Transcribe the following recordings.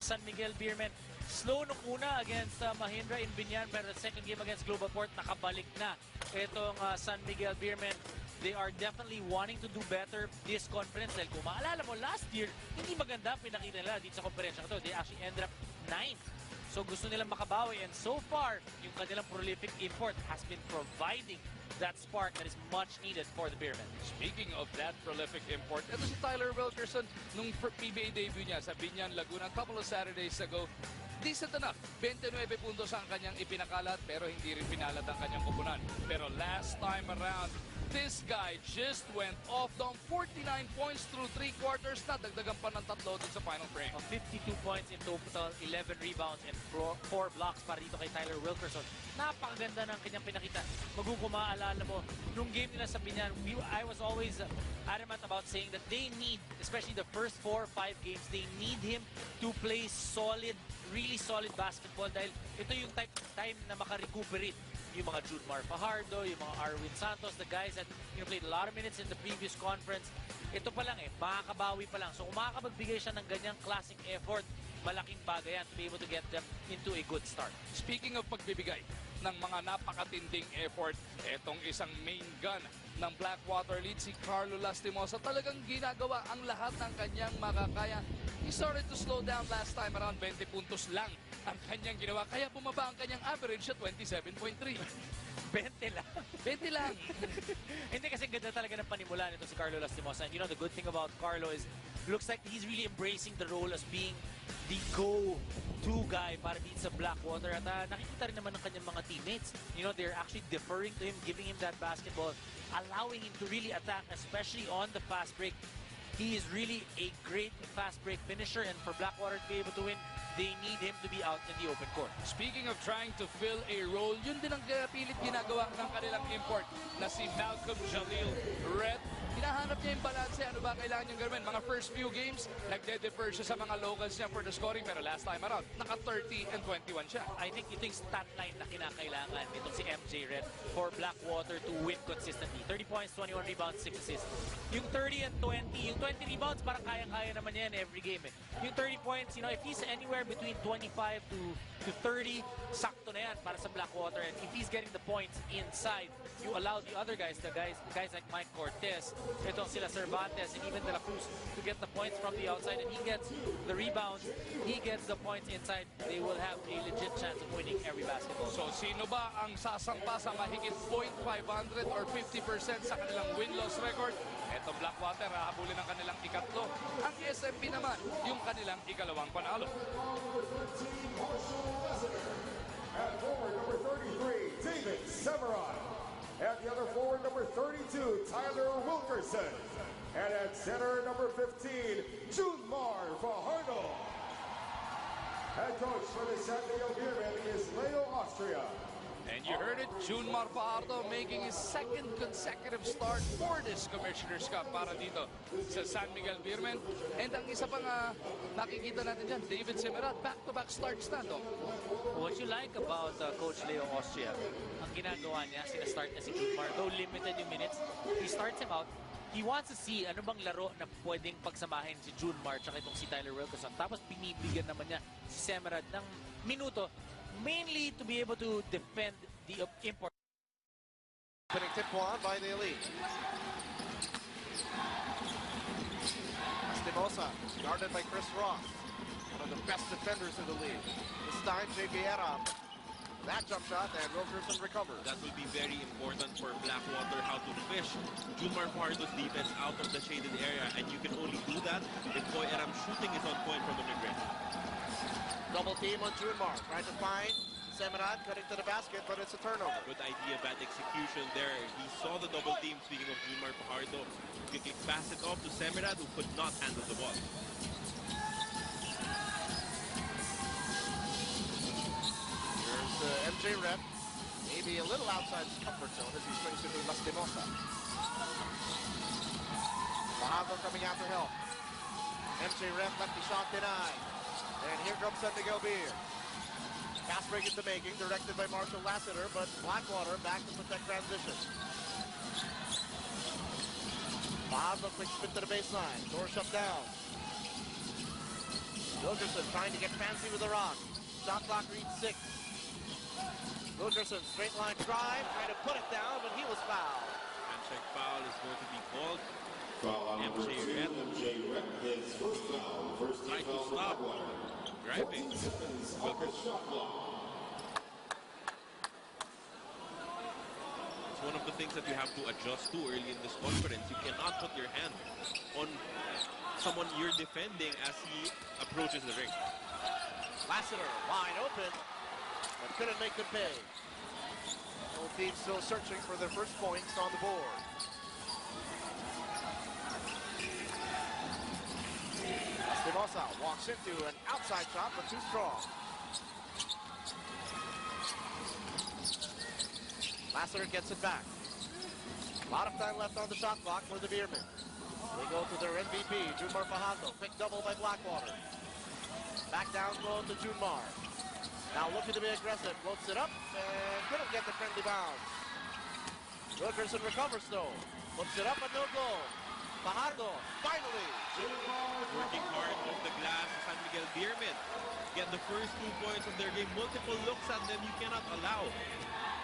San Miguel Beermen. Slow nung una against Mahindra in Binyan, pero the second game against Bl4ckw4t, nakabalik na itong San Miguel Beermen. They are definitely wanting to do better this conference. Dahil kung maalala mo, last year, hindi maganda pinakita nila dito sa konferensya ito. They actually ended up 9th. So gusto nilang makabawi, and so far, yung kanilang prolific import has been providing that spark that is much needed for the Beermen. Speaking of that prolific import, ito si Tyler Wilkerson nung PBA debut niya sa Binyan, Laguna a couple of Saturdays ago. Decent enough. 29 puntos ang kanyang ipinakalat pero hindi rin pinalat ang kanyang kupunan. Pero last time around, this guy just went off down 49 points through 3 quarters. Nadagdagan pa ng 3 dun sa final frame. 52 points in total, 11 rebounds, and 4 blocks para dito kay Tyler Wilkerson. Napakaganda ng kanyang pinakita. Magkukumaalala mo, nung game nila sa Binyan, I was always adamant about saying that they need, especially the first 4 or 5 games, they need him to play solid, really solid basketball dahil ito yung time na makarecuperate yung mga Junmar Fajardo, yung mga Arwin Santos, the guys that played a lot of minutes in the previous conference. Ito pa lang makakabawi pa lang. So kung makakapagbigay siya ng ganyang classic effort, malaking bagay yan to be able to get them into a good start. Speaking of pagbibigay ng mga napakatinding effort, etong isang main gun ng Blackwater lead, si Carlo Lastimosa, talagang ginagawa ang lahat ng kanyang makakaya. He started to slow down last time around, 20 puntos lang ang kanyang ginawa, kaya bumaba ang kanyang average sa 27.3. 20 lang. 20 lang. Hindi kasi ganda talaga ng panimula nito si Carlo Lastimosa. And you know, the good thing about Carlo is, looks like he's really embracing the role as being the go-to guy para dito sa Blackwater. At nakikita rin naman ng kanyang mga teammates. You know, they're actually deferring to him, giving him that basketball, allowing him to really attack, especially on the fast break. He is really a great fast break finisher, and for Blackwater to be able to win, they need him to be out in the open court. Speaking of trying to fill a role, yun din ang pilit ginagawa ng kanilang import na si Bl4ckw4t3r. Hinahanap niya yung balance. Ano ba kailangan niyang gawin? Mga first few games, nagde-defer siya sa mga locals niya for the scoring, pero last time around, naka 30 and 21 siya. I think ito yung stat line na kinakailangan nitong si MJ Red for Blackwater to win consistently. 30 points, 21 rebounds, 6 assists. Yung 30 and 20, yung 20 rebounds, parang kaya-kaya naman yan every game. Yung 30 points, you know, if he's anywhere between 25 to 30, sakto na yan para sa Blackwater. And if he's getting the points inside, you allow the other guys, guys like Mike Cortez, itong sila Cervantes, and even De La Cruz to get the points from the outside, and he gets the rebounds, he gets the points inside, they will have a legit chance of winning every basketball. So sino ba ang sasampa sa mahigit 0.500 or 50% sa kanilang win-loss record? Etong Blackwater, hahabulin ang kanilang ikatlo. Ang SMP naman, yung kanilang ikalawang panalo. At forward number 33, David Severon. At the other forward, number 32, Tyler Wilkerson. And at center, number 15, Junmar Fajardo. Head coach for the San Miguel Beermen is Leo Austria. And you heard it, Junmar Fajardo making his second consecutive start for this Commissioner's Cup para dito sa San Miguel Beermen. And ang isa pang nakikita natin dyan, David Semerat, back-to-back starts na to. What you like about Coach Leo Austria, ang ginagawa niya, sinastart niya si Junmar, though limited yung minutes, he starts him out. He wants to see ano bang laro na pwedeng pagsamahin si Junmar tsaka itong si Tyler Wilkerson. Tapos binibigyan naman niya si Semerat ng minuto, mainly to be able to defend the import. Tip on by the elite. Lastimosa, guarded by Chris Ross, one of the best defenders in the league. This time, JP Aram. That jump shot, and Wilkerson recovers. That will be very important for Blackwater, how to fish Junmar Fajardo's defense out of the shaded area, and you can only do that if Boy Aram's shooting is on point from the mid-range. Double team on Junmar, trying to find Semerat, cutting to the basket, but it's a turnover. Good idea, bad execution there. He saw the double team, speaking of Junmar Fajardo. Quickly pass it off to Semerat, who could not handle the ball. Here's MJ Rep, maybe a little outside his comfort zone as he swings it to Lastimosa. Fajardo coming out to help. MJ Rep left the shot denied. And here comes San Miguel Beer. Fast break into making, directed by Marshall Lassiter, but Blackwater back to protect transition. Fajardo quick spin to the baseline. Door shut down. Wilkerson trying to get fancy with the rock. Shot clock reads 6. Wilkerson, straight line drive, trying to put it down, but he was fouled. Handshake foul is going to be called. Foul on number 2, MJ Red, his first foul. First Try team to foul for stop Blackwater. driving. 14 seconds off the shot clock. It's one of the things that you have to adjust to early in this conference. You cannot put your hand on someone you're defending as he approaches the ring. Lassiter wide open, but couldn't make them pay. Both teams still searching for their first points on the board. Espinosa walks into an outside shot, but too strong. Lassiter gets it back. A lot of time left on the shot clock for the Beermen. They go to their MVP, Junmar Fajardo. Quick double by Blackwater. Back down low to Junmar. Now looking to be aggressive. Floats it up and couldn't get the friendly bounce. Wilkerson recovers though. Puts it up and no goal. Fajardo, finally. Working hard off the glass, San Miguel Beermen get the first 2 points of their game. Multiple looks at them. You cannot allow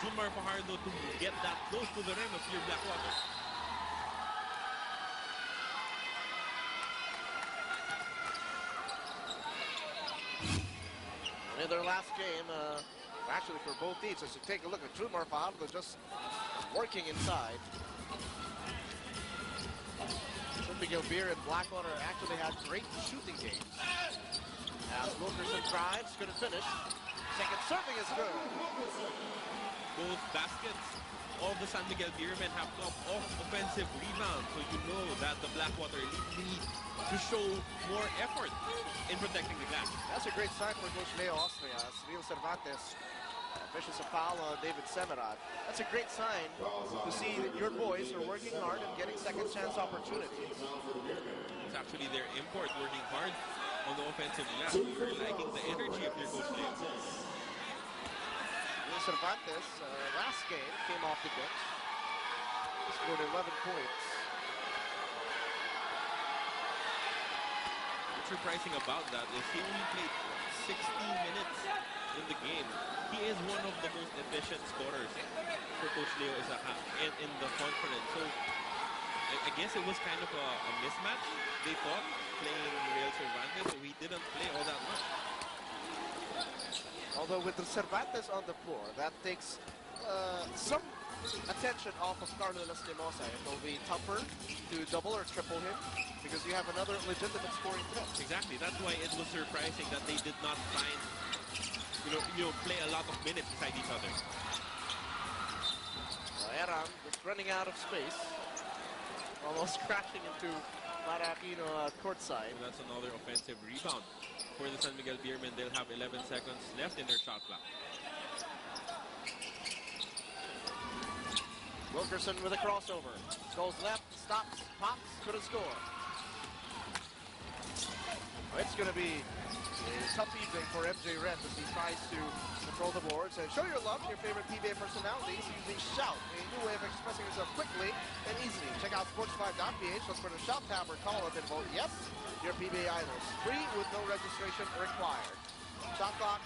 Junmar Fajardo to get that close to the rim if you're Blackwater. In their last game, actually for both teams, as you take a look at Junmar Fajardo just working inside. San Miguel Beer and Blackwater actually had great shooting games. As Wilkerson drives, couldn't finish. Second serving is good. Both baskets of the San Miguel Beermen have come off offensive rebounds, so you know that the Blackwater need to show more effort in protecting the glass. That's a great sign for Coach Leo Austria. Cyril Cervantes fishes a foul on David Semerad. That's a great sign to see that your boys are working hard and getting second chance opportunities. It's actually their import working hard on the offensive glass. You're liking the energy of your Coach Leo. Cervantes, last game, came off the bench. He scored 11 points. What's surprising about that is he only played 60 minutes in the game. He is one of the most efficient scorers for Coach Leo in the conference. So I guess it was kind of a mismatch, they thought, playing Real Cervantes, so he didn't play all that much. Although with the Cervantes on the floor, that takes some attention off of Carlo Lastimosa. It will be tougher to double or triple him because you have another legitimate scoring threat. Exactly. That's why it was surprising that they did not find, play a lot of minutes beside each other. Eran just running out of space, almost crashing into Marapino courtside. So that's another offensive rebound. For the San Miguel Beermen, they'll have 11 seconds left in their shot clock. Wilkerson with a crossover. Goes left, stops, pops, couldn't score. It's going to be a tough evening for MJ Red as he tries to control the boards and show your love to your favorite PBA personalities using Shout, a new way of expressing yourself quickly and easily. Check out sports5.ph. Let's put a Shout tab or call up and vote yes. Your PBA idols. Free with no registration required. Shot clock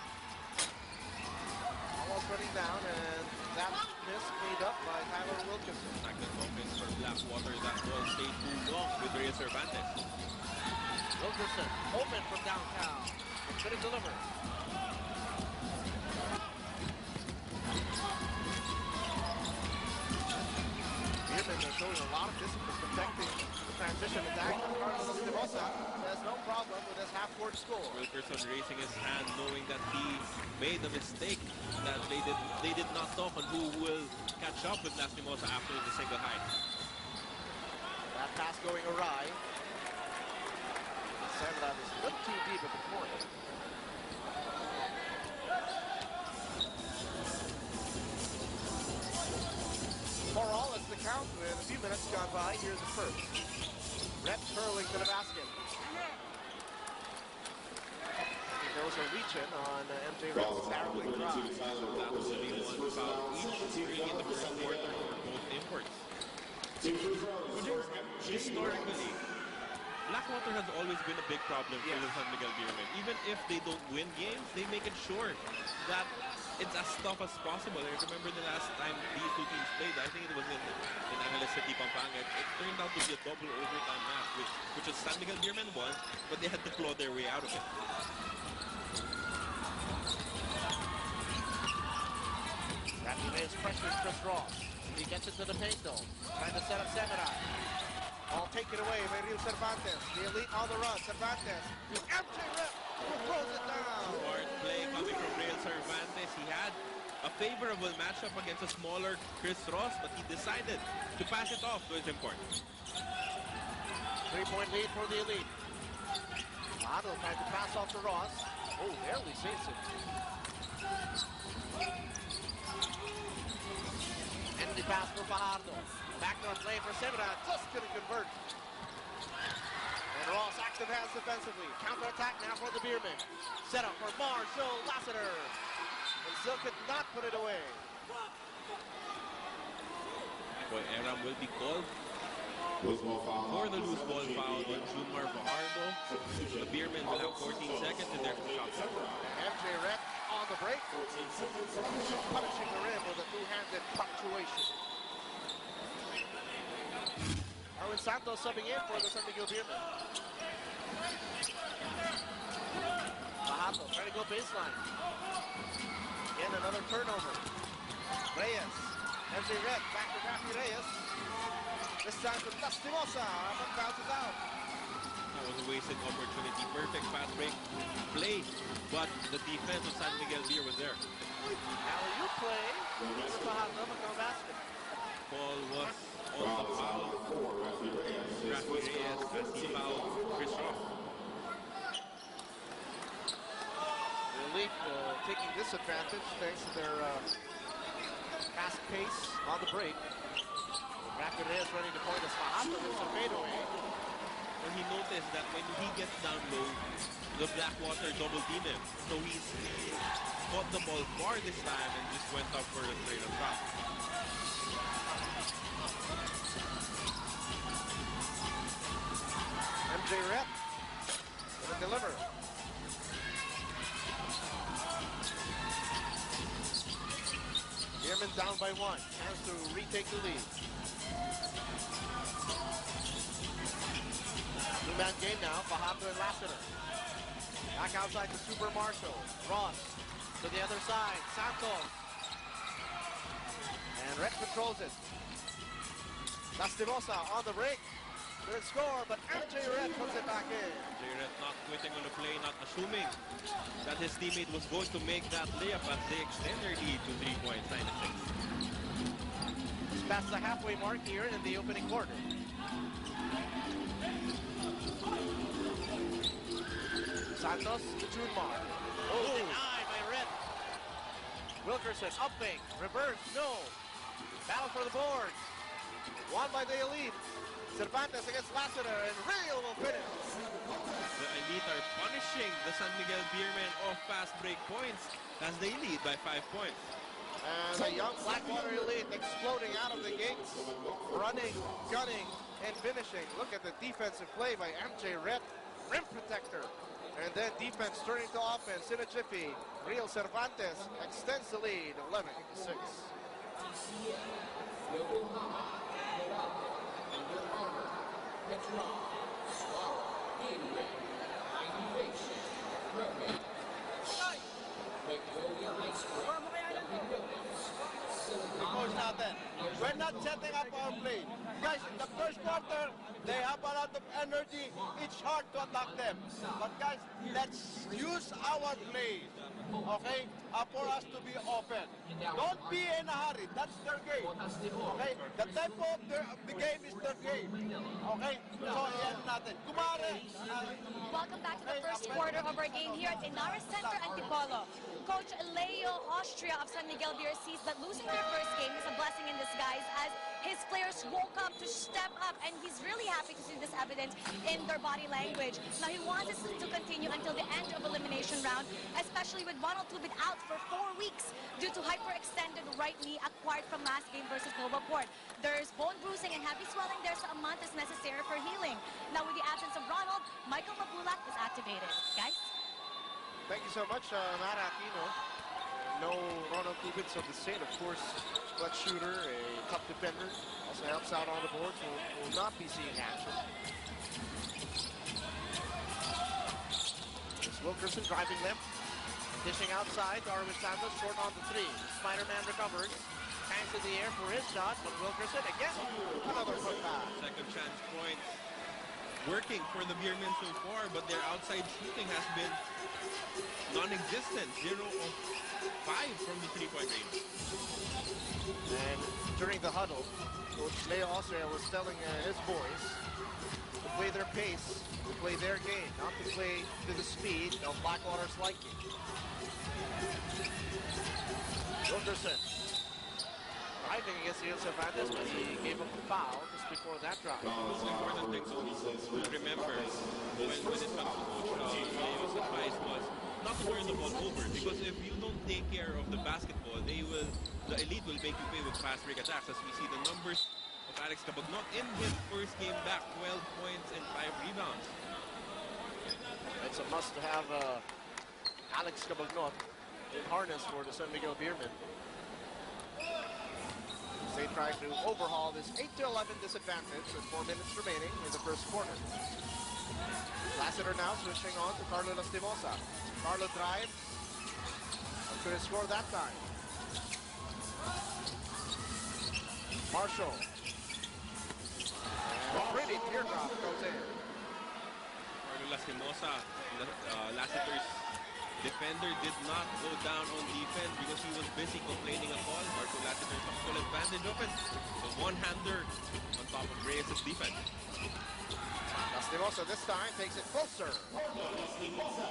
almost running down, and that miss made up by Tyler Wilkinson. Magnet offense for Blackwater. That ball stayed too long with Reyes Cervantes. Wilkerson open from downtown. Couldn't deliver. Beermen are showing a lot of discipline protecting the transition attack. Carlos Espinosa has no problem with his half-court score. Wilkerson raising his hand, knowing that he made a mistake, that they did not talk on who will catch up with Lastimosa after the single high. That pass going awry. Semerad is a little too deep at the corner. For all, it's the count with a few minutes gone by. Here's the first. Rhett curling to the basket. There was a reach-in on MJ Rett's barreling drive. So that will be one foul each in the first quarter for both imports. Historically, Blackwater has always been a big problem for the San Miguel Beermen. Even if they don't win games, they make it sure that it's as tough as possible. I remember the last time these two teams played, I think it was in Angeles City, Pampanga. It turned out to be a double overtime match, which is San Miguel Beermen won, but they had to claw their way out of it. Ramirez pressures Chris Ross. He gets into the paint though. Trying to set up Severan. All taken away by Rio Cervantes. The elite on the run. Cervantes. MJ Rep who throws it down. Smart play coming from Rio Cervantes. He had a favorable matchup against a smaller Chris Ross, but he decided to pass it off to his import. 3-point lead for the elite. Otto trying to pass off to Ross. Oh, barely saves it. And the pass for Fajardo. Backdoor play for Severan. Just couldn't convert. And Ross active hands defensively. Counter-attack now for the Beermen. Set up for Marshall Lassiter. And still could not put it away. Boy, Aram will be called for the loose ball foul on Jumar Fajardo. The Beermen will have 14 seconds in their shot. MJ Rep on the break. Punishing the rim with a two-handed punctuation. Erwin Santos subbing in for the San Miguel Beermen. Fajardo trying to go baseline. Again, another turnover. Reyes. MJ Rep back to Rafi Reyes. This time to Lastimosa, but bounces out. That was a wasted opportunity. Perfect fast break play, but the defense of San Miguel Beer was there. Alley-oop play for Fajardo, but no basket. Ball was on the foul. Rafi Reyes as he fouled Chris Ross. The elite taking this advantage thanks to their fast pace on the break. Rafi Reyes ready to point as Fajardo with some fadeaway. And he noticed that when he gets down low, the Blackwater double team him. So he's caught the ball far this time and just went up for a straight up drop. MJ Rep gonna deliver. Beermen down by one. Chance to retake the lead. Two-man game now. Fajardo and Lassiter. Back outside to Super Marshall. Ross to the other side. Santos. And Red controls it. Lastimosa on the break. Good score, but MJ Red puts it back in. MJ Red not quitting on the play, not assuming that his teammate was going to make that layup as they extend their lead to 3 points, 9-6. It's past the halfway mark here in the opening quarter. Santos to Junmar. Oh, denied by Red. Wilkerson upping, reverse, no. Battle for the boards. Won by the elite. Cervantes against Lassiter, and Rio will finish. The elite are punishing the San Miguel Beermen off fast break points as they lead by 5 points. And the young Blackwater elite exploding out of the gates, running, gunning, and finishing. Look at the defensive play by MJ Red, rim protector. And then defense turning to offense in a jiffy. Rio Cervantes extends the lead, 11-6. We're not setting up our play. Guys, in the first quarter, they have a lot of energy. It's hard to attack them. But guys, let's use our play, okay, for us to be open. Don't be in a hurry. That's their game. Okay? The tempo of the game is their game. Okay? So, yan natin. Kumare. Welcome back to the first quarter of our game here at Inara Center, Antipolo. Coach Leo Austria of San Miguel Beer sees that losing their first game is a blessing in disguise as his players woke up to step up, and he's really happy to see this evidence in their body language. Now he wants this to continue until the end of elimination round, especially with Ronald Tubit out for 4 weeks due to hyperextended right knee acquired from last game versus Novaport. There's bone bruising and heavy swelling there, so a month is necessary for healing. Now with the absence of Ronald, Michael Mapulak is activated. Guys? Thank you so much, Matt Aquino. No Ronald Tubits of the state, of course. Clutch shooter, a tough defender. Also helps out on the boards. Will not be seeing action. It's Wilkerson driving left. Dishing outside. Darwin Santos short on the 3. Spider-Man recovers. Hangs in the air for his shot, but Wilkerson again. Another putback. Second chance points working for the Beermen so far, but their outside shooting has been non-existent. 0 of 5 from the three-point range. And during the huddle, Coach Leo Austria was telling his boys to play their pace, to play their game, not to play to the speed of Blackwater's liking. Wilkerson driving against the Cervantes, but he gave up a foul just before that drive. The most important thing to remember when it comes to Coach Leo's advice was not to turn the ball over, because if you don't take care of the basketball, the elite will make you pay with fast break attacks, as we see the numbers of Alex Cabagnot in his first game back, 12 points and 5 rebounds. It's a must to have Alex Cabagnot in harness for the San Miguel Beermen. They try to overhaul this 8-11 disadvantage with 4 minutes remaining in the first quarter. Lassiter now switching on to Carlo Lastimosa. Carlo drives. How could he score that time? Marshall. And a pretty teardrop goes in. Carlo Lastimosa, Lassiter's defender, did not go down on defense because he was busy complaining a call. Marco Lassiter took full advantage of it. The one-hander on top of Reyes' defense. Lastimosa this time takes it closer.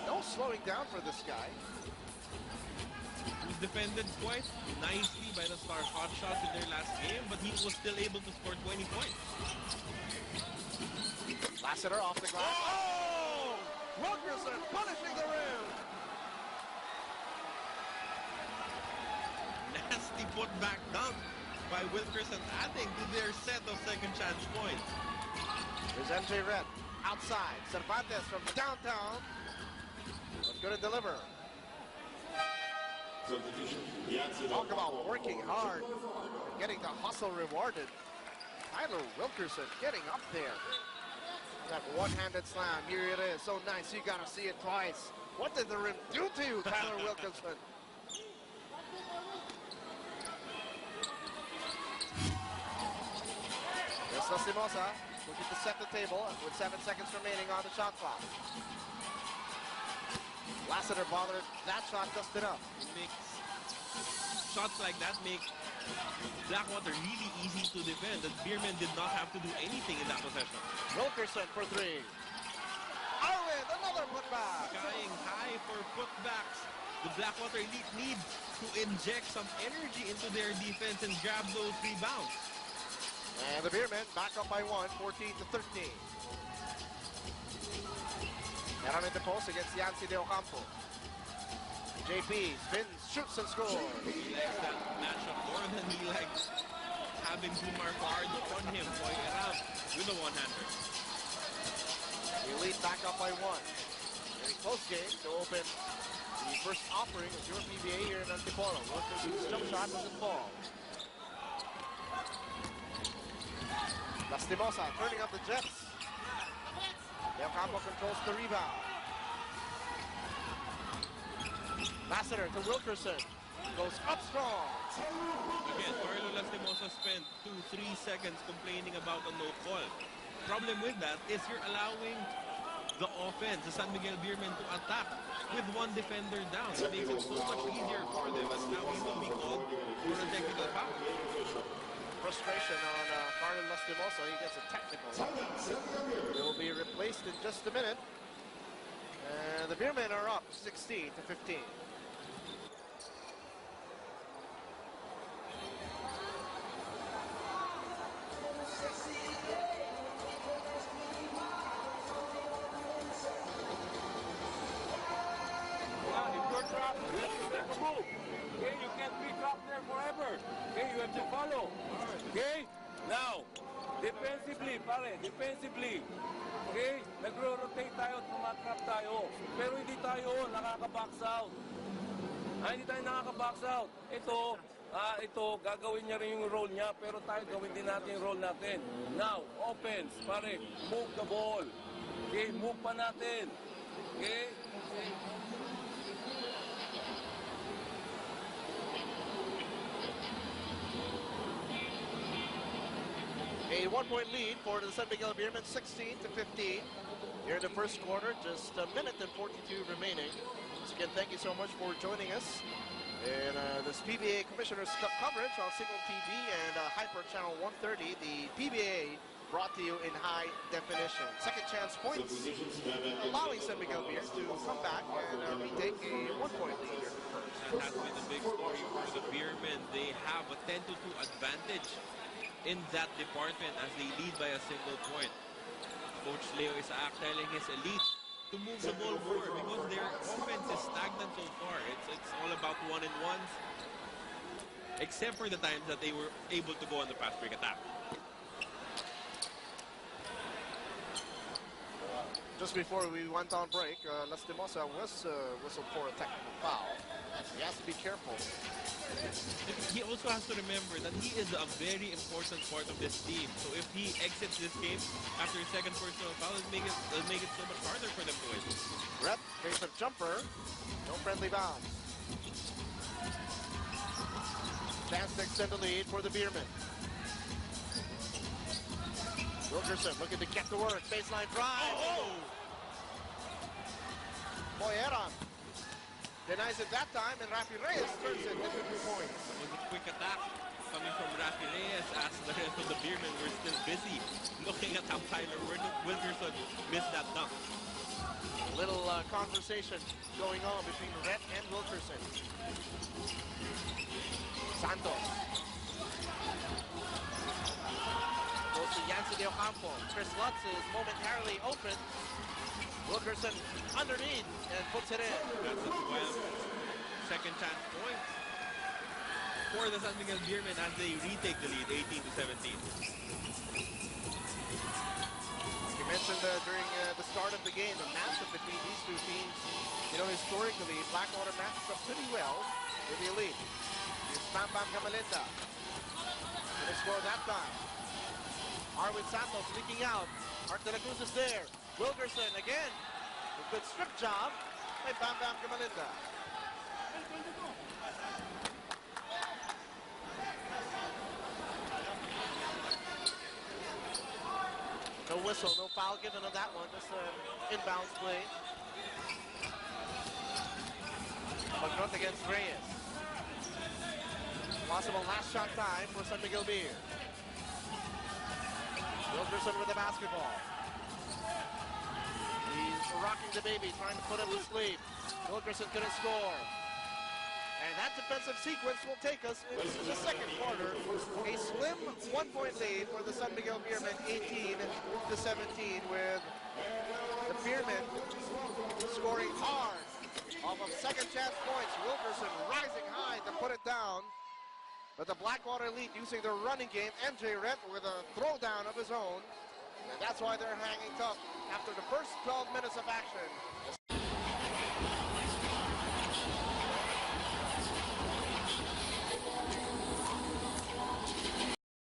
No slowing down for this guy. He was defended quite nicely by the Star Hotshots in their last game, but he was still able to score 20 points. Lassiter off the glass. Oh! Wilkerson punishing the rim. Nasty putback dunk by Wilkerson, adding to their set of second chance points. Here's MJ Red outside. Cervantes from downtown. Was going to deliver. Talk about working hard and getting the hustle rewarded. Tyler Wilkerson getting up there. That one-handed slam. Here it is. So nice. You got to see it twice. What did the rim do to you, Tyler Wilkerson? Yes, Lastimosa looking to set the table with 7 seconds remaining on the shot clock. Lassiter bothered that shot just enough. It makes shots like that make Blackwater really easy to defend. The Beermen did not have to do anything in that possession. Wilkerson for 3. Arwin, another putback. Skying high for putbacks. The Blackwater elite need to inject some energy into their defense and grab those rebounds. And the Beermen back up by 1, 14-13. Meron in the post against Yancy De Ocampo. JP spins, shoots, and scores. He likes that matchup more than he likes having Kumar Pardo on him, Boy Eram, with a one-hander. The elite back up by 1. Very close game to open the first offering of your PBA here in Antipolo. Wilkerson's jump shot doesn't fall. Lastimosa turning up the Jets. De Ocampo controls the rebound. Lassiter to Wilkerson. Goes up strong. Again, Carlo Lastimosa spent 2-3 seconds complaining about a no call. Problem with that is you're allowing the offense, the San Miguel Beermen, to attack with one defender down. It makes it so much easier for them, as now he will be called for a technical foul. Frustration on Carlo Lastimosa. He gets a technical. It will be replaced in just a minute. And the Beermen are up 16-15. to move. Okay, you can't be trapped there forever. Okay, you have to follow. Okay, now, defensively, pare, defensively. Okay, nagro-rotate tayo at tumatrap tayo. Pero hindi tayo nakaka-box out. Hindi tayo nakaka-box out. Ito, gagawin niya rin yung role niya, pero tayo gawin din natin yung role natin. Now, offense, pare, move the ball. Okay, move pa natin. Okay? A 1-point lead for the San Miguel Beermen, 16-15. Here in the first quarter, just a minute and 42 remaining. Once again, thank you so much for joining us. And this PBA Commissioner's Cup coverage on Signal TV and Hyper Channel 130, the PBA brought to you in high definition. Second chance points, allowing San Miguel Beer to come back and retake a 1-point lead. That has been a big story for the Beermen. They have a 10-2 advantage in that department as they lead by a single point. Coach Leo Isaac telling his elite to move the ball more because their offense is stagnant so far. It's all about one-and-ones, except for the times that they were able to go on the fast break attack. Just before we went on break, Lastimosa was whistled for a technical foul. He has to be careful. He also has to remember that he is a very important part of this team. So if he exits this game after his second personal foul, it'll make it so much harder for them to win. Rep takes a jumper. No friendly bounce. Chance to extend the lead for the Beermen. Wilkerson looking to get to work. Baseline drive. Boyeran denies it that time, and Rafi Reyes turns it into 2 points. It was a quick attack coming from Rafi Reyes as the rest of the Beermen were still busy looking at how Tyler Wilkerson missed that dunk. A little conversation going on between Rhett and Wilkerson. Santos. Goes to Yancy de Ocampo. Chris Lutz is momentarily open. Wilkerson underneath and puts it in. That's a 12 second chance points for the San Miguel Beermen as they retake the lead 18-17. You mentioned during the start of the game, the matchup between these two teams. You know, historically, Blackwater matches up pretty well with the elite. Here's Bam Bam Gamalinda. Gonna score that time. Arwin Santos leaking out. Art de la Cruz is there. Wilkerson again. A good strip job by Bam Bam Gamalinda. No whistle, no foul given on that one. Just an inbounds play. McGrunt against Reyes. Possible last shot time for San Miguel Beer. Wilkerson with the basketball. He's rocking the baby, trying to put him to sleep. Wilkerson couldn't score. And that defensive sequence will take us into the second quarter. A slim 1-point lead for the San Miguel Beermen, 18-17, with the Beermen scoring hard off of second chance points. Wilkerson rising high to put it down. But the Blackwater Elite using their running game, MJ Rett with a throwdown of his own. And that's why they're hanging tough after the first 12 minutes of action.